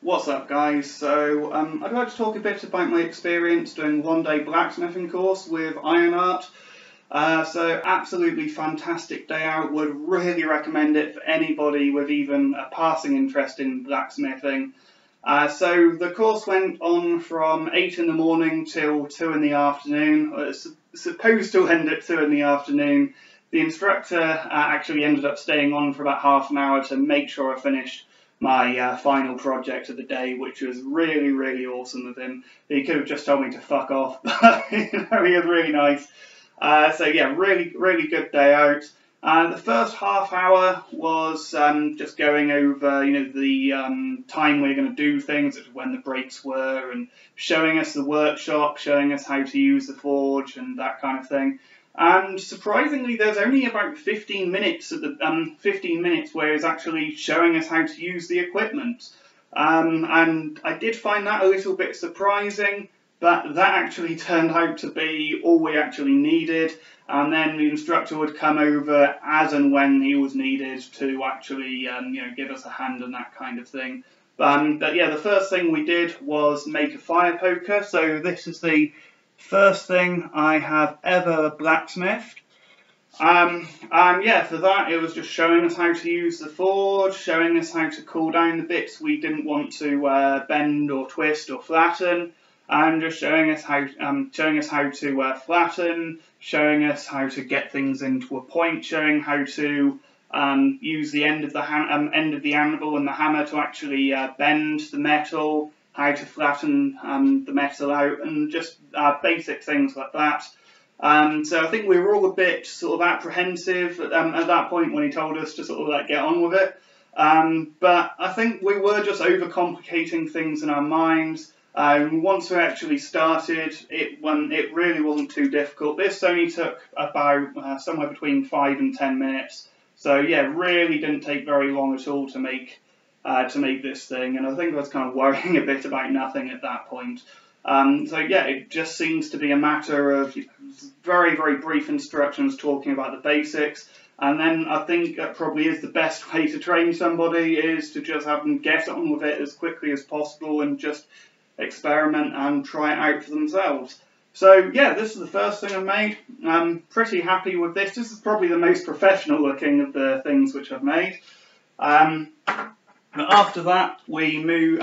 What's up, guys? So I'd like to talk a bit about my experience doing one-day blacksmithing course with iron art. So absolutely fantastic day out. Would really recommend it for anybody with even a passing interest in blacksmithing. So the course went on from 8 in the morning till 2 in the afternoon. It's supposed to end at 2 in the afternoon. The instructor actually ended up staying on for about half an hour to make sure I finished my final project of the day, which was really, really awesome of him. He could have just told me to fuck off, but he was really nice. So yeah, really, really good day out. The first half hour was just going over, the time we're going to do things, when the breaks were, and showing us the workshop, showing us how to use the forge and that kind of thing. And surprisingly, there's only about 15 minutes at the 15 minutes where he's actually showing us how to use the equipment. And I did find that a little bit surprising, but that actually turned out to be all we actually needed. And then the instructor would come over as and when he was needed to actually, give us a hand and that kind of thing. But yeah, the first thing we did was make a fire poker. So this is the first thing I have ever blacksmithed. Yeah, for that it was just showing us how to use the forge, showing us how to cool down the bits we didn't want to bend or twist or flatten, and just showing us how to flatten, showing us how to get things into a point, showing how to use the end of the anvil and the hammer to actually bend the metal, how to flatten the metal out, and just basic things like that. So I think we were all a bit sort of apprehensive at that point when he told us to sort of get on with it. But I think we were just overcomplicating things in our minds. Once we actually started, it really wasn't too difficult. This only took about somewhere between 5 and 10 minutes. So yeah, really didn't take very long at all to make this thing, and I think I was kind of worrying a bit about nothing at that point. So yeah, it just seems to be a matter of very, very brief instructions talking about the basics, and then I think that probably is the best way to train somebody, is to just have them get on with it as quickly as possible and just experiment and try it out for themselves. So yeah, this is the first thing I've made. I'm pretty happy with this. This is probably the most professional looking of the things which I've made. But after that, we moved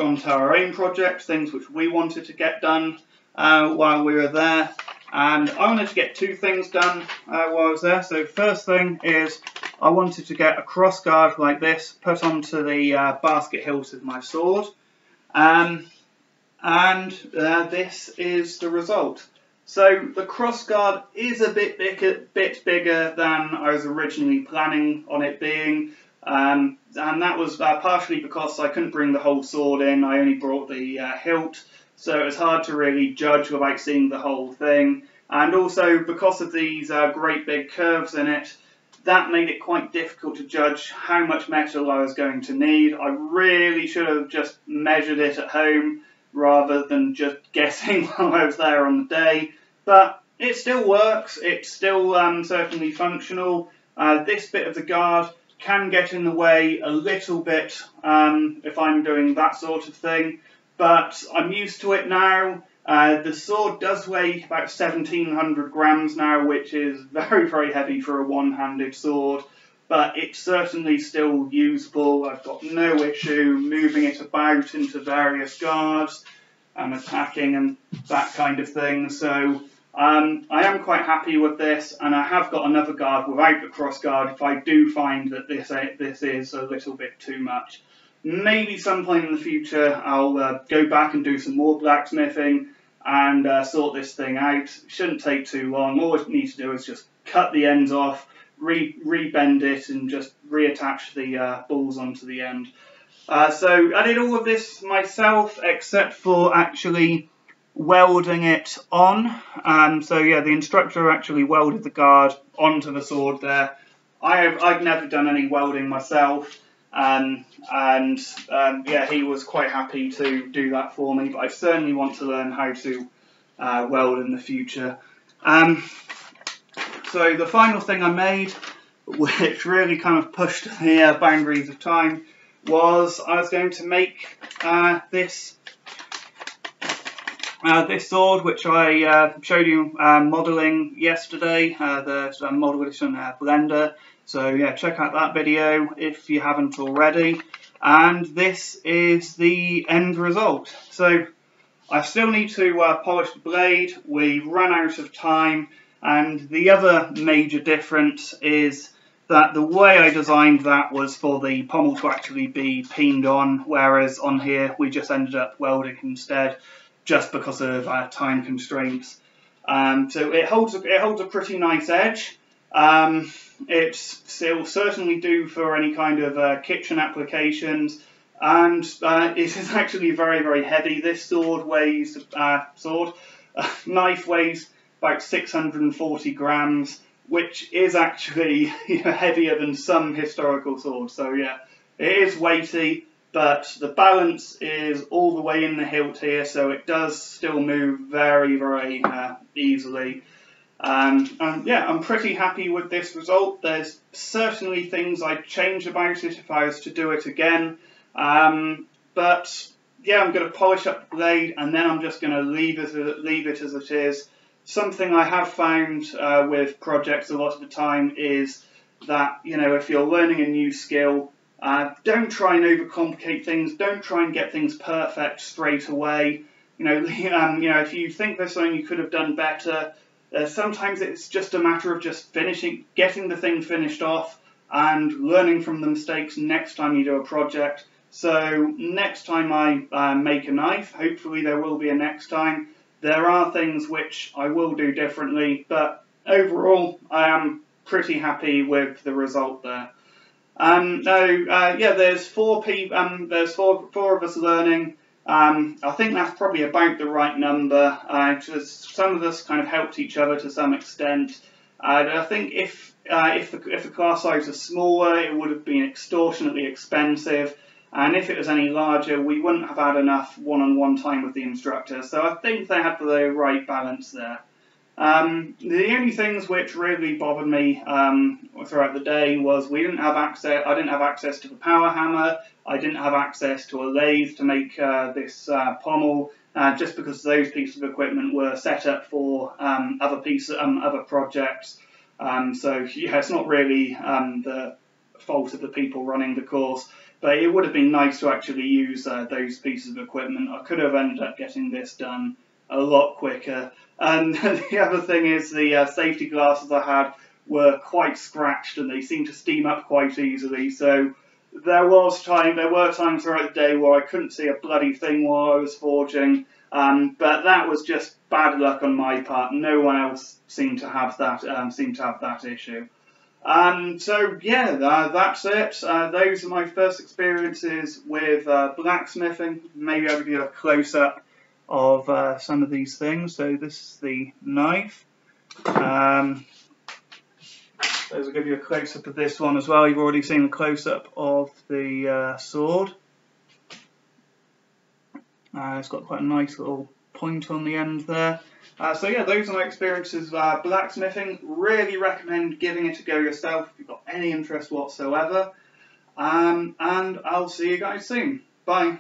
on to our own project, things which we wanted to get done while we were there. And I wanted to get two things done while I was there. So first thing is I wanted to get a cross guard like this put onto the basket hilt of my sword. This is the result. So the cross guard is a bit bigger than I was originally planning on it being. And that was partially because I couldn't bring the whole sword in. I only brought the hilt, so it was hard to really judge without seeing the whole thing. And also because of these great big curves in it, that made it quite difficult to judge how much metal I was going to need. I really should have just measured it at home rather than just guessing while I was there on the day. But it still works. It's still certainly functional. This bit of the guard can get in the way a little bit if I'm doing that sort of thing, but I'm used to it now. The sword does weigh about 1,700 grams now, which is very, very heavy for a one-handed sword, but it's certainly still usable. I've got no issue moving it about into various guards and attacking and that kind of thing. So I am quite happy with this, and I have got another guard without the cross guard if I do find that this is a little bit too much. Maybe sometime in the future I'll go back and do some more blacksmithing and sort this thing out. It shouldn't take too long. All I need to do is just cut the ends off, rebend it, and just reattach the balls onto the end. So I did all of this myself except for actually welding it on. So yeah, the instructor actually welded the guard onto the sword there. I've never done any welding myself, yeah, he was quite happy to do that for me, but I certainly want to learn how to weld in the future. So the final thing I made, which really kind of pushed the boundaries of time, was I was going to make this sword, which I showed you modelling yesterday, the Model Edition Blender. So yeah, check out that video if you haven't already. And this is the end result. So I still need to polish the blade. We've run out of time, and the other major difference is that the way I designed that was for the pommel to actually be peened on, whereas on here we just ended up welding instead, just because of time constraints. So it holds a pretty nice edge. It'll certainly do for any kind of kitchen applications, and it is actually very, very heavy. This sword weighs knife weighs about 640 grams, which is actually heavier than some historical swords. So yeah, it is weighty, but the balance is all the way in the hilt here, so it does still move very, very easily. Yeah, I'm pretty happy with this result. There's certainly things I'd change about it if I was to do it again. But yeah, I'm going to polish up the blade, and then I'm just going to leave it as it is. Something I have found with projects a lot of the time is that, if you're learning a new skill, don't try and overcomplicate things. Don't try and get things perfect straight away. If you think there's something you could have done better, sometimes it's just a matter of just getting the thing finished off, and learning from the mistakes next time you do a project. So next time I make a knife, hopefully there will be a next time, there are things which I will do differently, but overall I am pretty happy with the result there. There's four of us learning. I think that's probably about the right number. Some of us kind of helped each other to some extent. I think if the class size was smaller, it would have been extortionately expensive, and if it was any larger, we wouldn't have had enough one-on-one time with the instructor. So I think they had the right balance there. The only things which really bothered me throughout the day was I didn't have access to the power hammer. I didn't have access to a lathe to make this pommel, just because those pieces of equipment were set up for other projects. So yeah, it's not really the fault of the people running the course, but it would have been nice to actually use those pieces of equipment. I could have ended up getting this done a lot quicker. And the other thing is the safety glasses I had were quite scratched, and they seemed to steam up quite easily. So there were times throughout the day where I couldn't see a bloody thing while I was forging. But that was just bad luck on my part. No one else seemed to have that issue. So yeah, that's it. Those are my first experiences with blacksmithing. Maybe I'll give you a close-up of some of these things. So this is the knife. I'll give you a close-up of this one as well. You've already seen the close-up of the sword. It's got quite a nice little point on the end there. So yeah, those are my experiences with blacksmithing. Really recommend giving it a go yourself if you've got any interest whatsoever. And I'll see you guys soon. Bye.